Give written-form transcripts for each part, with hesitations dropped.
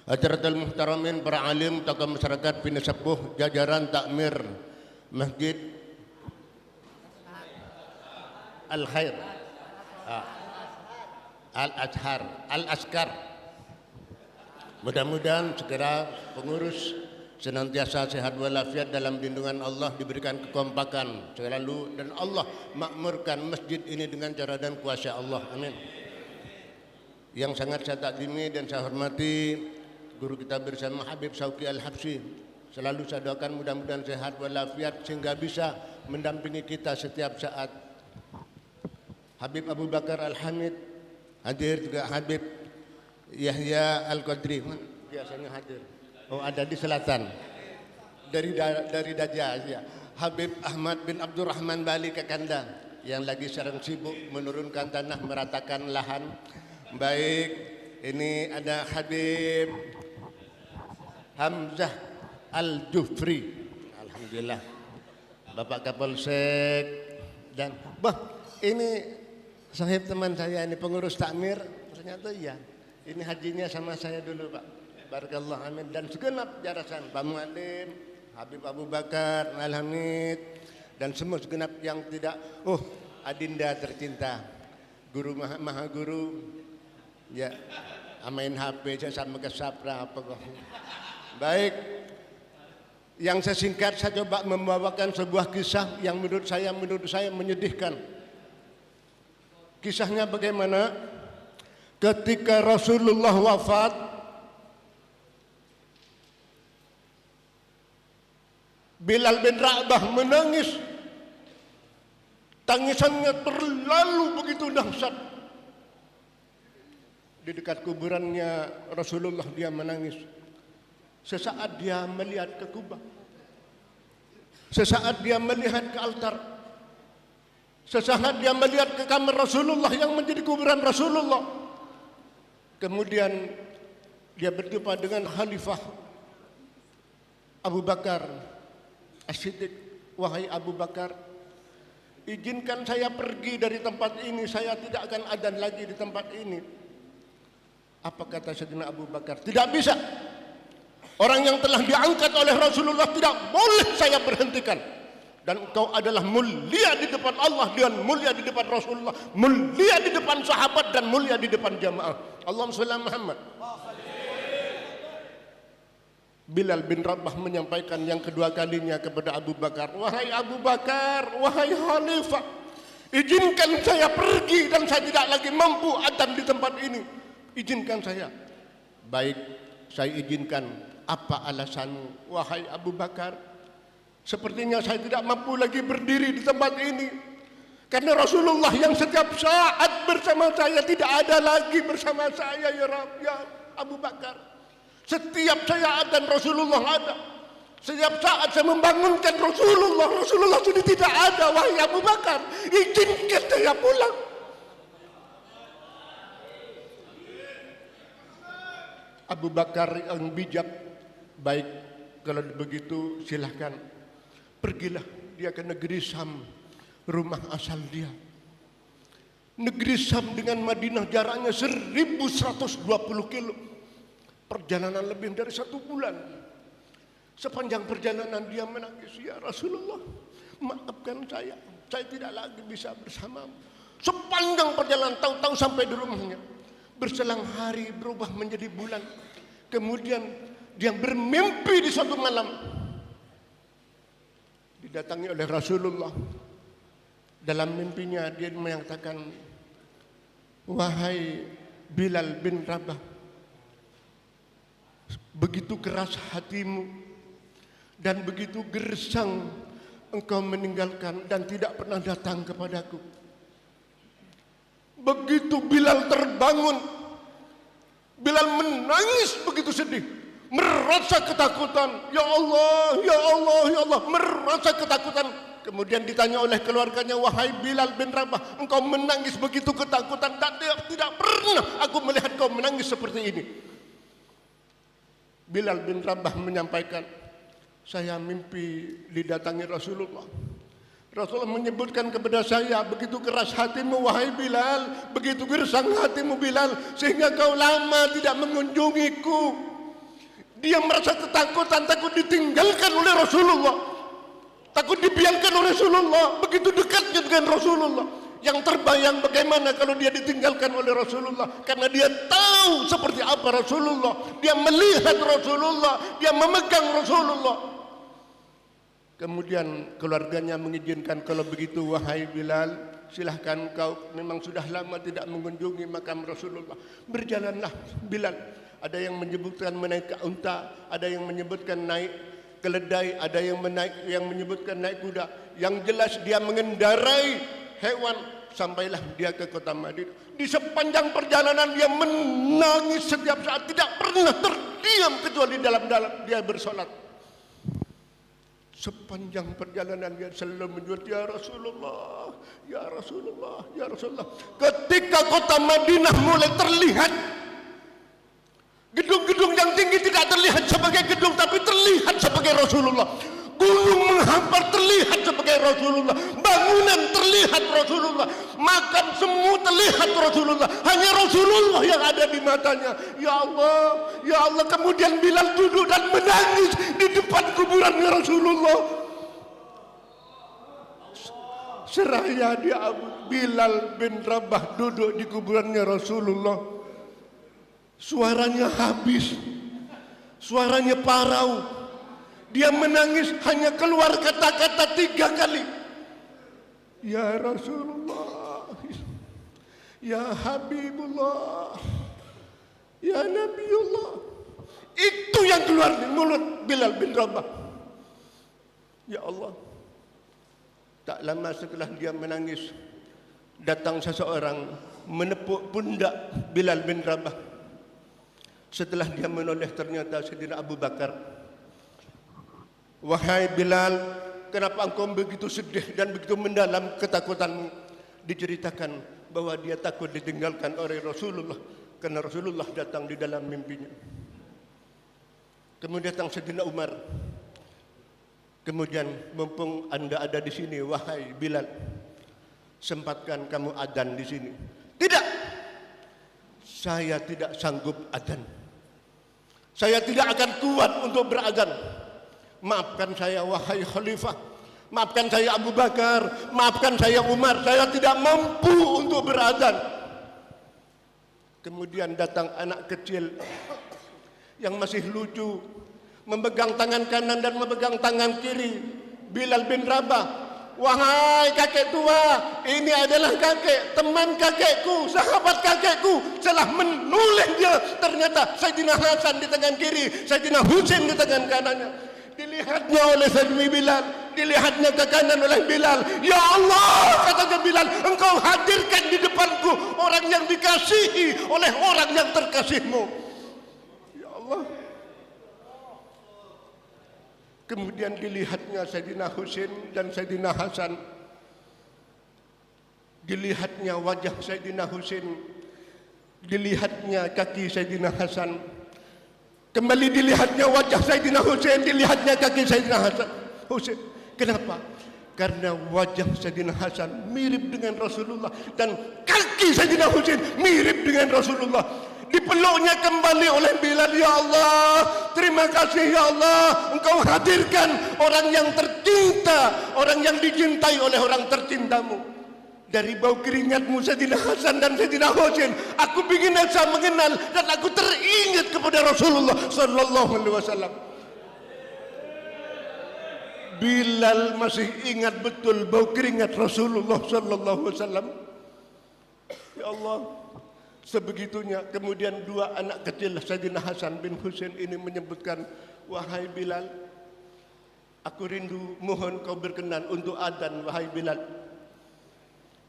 Hadirat al-muhtaramin, para alim, tokoh masyarakat, bina sepuh, jajaran takmir Masjid Al-Khair, Al-Azhar, Al-Askar. Mudah-mudahan segera pengurus senantiasa sehat walafiat dalam lindungan Allah, diberikan kekompakan selalu, dan Allah makmurkan masjid ini dengan cara dan kuasa Allah. Amin. Yang sangat saya takdimi dan saya hormati guru kita bersama Habib Syauqi Al-Habsyi, selalu saya doakan mudah-mudahan sehat walafiat sehingga bisa mendampingi kita setiap saat. Habib Abu Bakar Al-Hamid hadir, juga Habib Yahya Al-Qadri biasanya hadir. Oh, ada di selatan dari Dajjal ya. Habib Ahmad bin Abdurrahman Bali Kakanda yang lagi sedang sibuk menurunkan tanah, meratakan lahan. Baik, ini ada Habib Hamzah Al-Jufri, alhamdulillah, Bapak Kapolsek, dan ini sahib teman saya, ini pengurus takmir, ternyata iya, ini hajinya sama saya dulu Pak. Barakallah, amin. Dan segenap jarasan Pak Mualim, Habib Abu Bakar Al-Hamid, dan semua segenap yang tidak, adinda tercinta, guru maha guru, ya, main HP saya sama ke Sapra apa kok. Baik, yang saya singkat saya coba membawakan sebuah kisah yang menurut saya menyedihkan. Kisahnya bagaimana? Ketika Rasulullah wafat, Bilal bin Rabah menangis. Tangisannya terlalu begitu dahsyat. Di dekat kuburannya Rasulullah dia menangis. Sesaat dia melihat ke kubah, sesaat dia melihat ke altar, sesaat dia melihat ke kamar Rasulullah yang menjadi kuburan Rasulullah. Kemudian dia berjumpa dengan Khalifah Abu Bakar As-Siddiq. Wahai Abu Bakar, izinkan saya pergi dari tempat ini, saya tidak akan adzan lagi di tempat ini. Apa kata Sayyidina Abu Bakar? Tidak bisa. Orang yang telah diangkat oleh Rasulullah tidak boleh saya berhentikan. Dan engkau adalah mulia di depan Allah, dan mulia di depan Rasulullah, mulia di depan sahabat, dan mulia di depan jamaah. Allahumma shalli ala Muhammad. Bilal bin Rabah menyampaikan yang kedua kalinya kepada Abu Bakar, wahai Abu Bakar, wahai Khalifah, izinkan saya pergi dan saya tidak lagi mampu adzan di tempat ini. Izinkan saya. Baik, saya izinkan. Apa alasanmu, wahai Abu Bakar? Sepertinya saya tidak mampu lagi berdiri di tempat ini, karena Rasulullah yang setiap saat bersama saya tidak ada lagi bersama saya, ya Abu Bakar. Setiap saya adzan Rasulullah ada. Setiap saat saya membangunkan Rasulullah sudah tidak ada. Wahai Abu Bakar, izinkan saya pulang. Abu Bakar yang bijak, baik, kalau begitu silahkan, pergilah dia ke negeri Syam, rumah asal dia. Negeri Syam dengan Madinah jaraknya 1120 kilo, perjalanan lebih dari 1 bulan. Sepanjang perjalanan dia menangis, ya Rasulullah, maafkan saya tidak lagi bisa bersamamu. Sepanjang perjalanan, tahu-tahu sampai di rumahnya, berselang hari berubah menjadi bulan. Kemudian dia bermimpi di suatu malam, didatangi oleh Rasulullah. Dalam mimpinya dia mengatakan, wahai Bilal bin Rabah, begitu keras hatimu dan begitu gersang engkau meninggalkan dan tidak pernah datang kepadaku. Begitu Bilal terbangun, Bilal menangis begitu sedih, merasa ketakutan. Ya Allah, ya Allah, ya Allah, merasa ketakutan. Kemudian ditanya oleh keluarganya, wahai Bilal bin Rabah, engkau menangis begitu ketakutan dan tidak pernah aku melihat kau menangis seperti ini. Bilal bin Rabah menyampaikan, saya mimpi didatangi Rasulullah. Rasulullah menyebutkan kepada saya, begitu keras hatimu wahai Bilal, begitu gersang hatimu Bilal, sehingga kau lama tidak mengunjungiku. Dia merasa ketakutan, takut ditinggalkan oleh Rasulullah, takut dibiarkan oleh Rasulullah, begitu dekatnya dengan Rasulullah. Yang terbayang bagaimana kalau dia ditinggalkan oleh Rasulullah, karena dia tahu seperti apa Rasulullah, dia melihat Rasulullah, dia memegang Rasulullah. Kemudian keluarganya mengizinkan, kalau begitu wahai Bilal, silahkan kau memang sudah lama tidak mengunjungi makam Rasulullah. Berjalanlah Bilal. Ada yang menyebutkan menaik ke unta, ada yang menyebutkan naik keledai, ada yang menyebutkan naik kuda. Yang jelas dia mengendarai hewan, sampailah dia ke kota Madinah. Di sepanjang perjalanan dia menangis setiap saat, tidak pernah terdiam kecuali dalam-dalam dia bersolat. Sepanjang perjalanan dia selalu menyebut ya Rasulullah, ya Rasulullah, ya Rasulullah. Ketika kota Madinah mulai terlihat, gedung-gedung yang tinggi tidak terlihat sebagai gedung, tapi terlihat sebagai Rasulullah. Gunung menghampar terlihat sebagai Rasulullah, bangunan terlihat Rasulullah, makam semua terlihat Rasulullah, hanya Rasulullah yang ada di matanya. Ya Allah, ya Allah. Kemudian Bilal duduk dan menangis di depan kuburannya Rasulullah. Seraya dia Bilal bin Rabah duduk di kuburannya Rasulullah, suaranya habis, suaranya parau. Dia menangis, hanya keluar kata-kata 3 kali. Ya Rasulullah, ya Habibullah, ya Nabiullah. Itu yang keluar dari mulut Bilal bin Rabah. Ya Allah. Tak lama setelah dia menangis, datang seseorang menepuk pundak Bilal bin Rabah. Setelah dia menoleh, ternyata Sayyidina Abu Bakar. Wahai Bilal, kenapa engkau begitu sedih dan begitu mendalam ketakutanmu? Diceritakan bahwa dia takut ditinggalkan oleh Rasulullah, karena Rasulullah datang di dalam mimpinya. Kemudian datang Sayyidina Umar. Kemudian, mumpung anda ada di sini, wahai Bilal, sempatkan kamu adzan di sini. Tidak, saya tidak sanggup adzan. Saya tidak akan kuat untuk beradzan. Maafkan saya wahai khalifah, maafkan saya Abu Bakar, maafkan saya Umar, saya tidak mampu untuk beradzan. Kemudian datang anak kecil yang masih lucu, memegang tangan kanan dan memegang tangan kiri Bilal bin Rabah. Wahai kakek tua, ini adalah kakek, teman kakekku, sahabat kakekku. Setelah menoleh dia, ternyata Sayyidina Hasan di tangan kiri, Sayyidina Husain di tangan kanannya. Dilihatnya oleh Sayyidina Bilal, dilihatnya ke kanan oleh Bilal. Ya Allah, kata Bilal, engkau hadirkan di depanku orang yang dikasihi oleh orang yang terkasihmu. Ya Allah. Kemudian dilihatnya Sayyidina Husain dan Sayyidina Hasan. Dilihatnya wajah Sayyidina Husain, dilihatnya kaki Sayyidina Hasan. Kembali dilihatnya wajah Sayyidina Husain, dilihatnya kaki Sayyidina Husain. Kenapa? Karena wajah Sayyidina Hasan mirip dengan Rasulullah dan kaki Sayyidina Husain mirip dengan Rasulullah. Dipeluknya kembali oleh Bilal. Ya Allah, terima kasih ya Allah, engkau hadirkan orang yang tercinta, orang yang dicintai oleh orang tercintamu. Dari bau keringatmu Sayyidina Hasan dan Sayyidina Husain, aku ingin saya mengenal dan aku teringat kepada Rasulullah sallallahu alaihi wasallam. Bilal masih ingat betul bau keringat Rasulullah sallallahu alaihi wasallam. Ya Allah, sebegitunya. Kemudian dua anak kecil Sayyidina Hasan bin Husain ini menyebutkan, wahai Bilal, aku rindu, mohon kau berkenan untuk adzan wahai Bilal.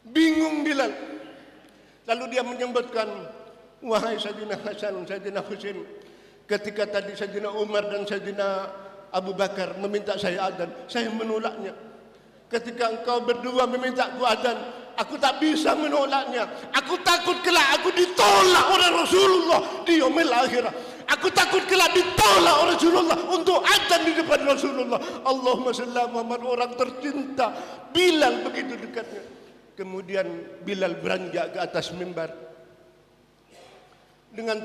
Bingung Bilal. Lalu dia menyebutkan, wahai Sayyidina Hasan, Sayyidina Husain, ketika tadi Sayyidina Umar dan Sayyidina Abu Bakar meminta saya adzan, saya menolaknya. Ketika engkau berdua meminta aku adzan, aku tak bisa menolaknya. Aku takut kelak aku ditolak oleh Rasulullah di yaumil akhirah. Aku takut kelak ditolak Rasulullah untuk adzan di depan Rasulullah. Allahumma shalli ala Muhammad, orang tercinta. Bilal begitu dekatnya. Kemudian Bilal beranjak ke atas mimbar dengan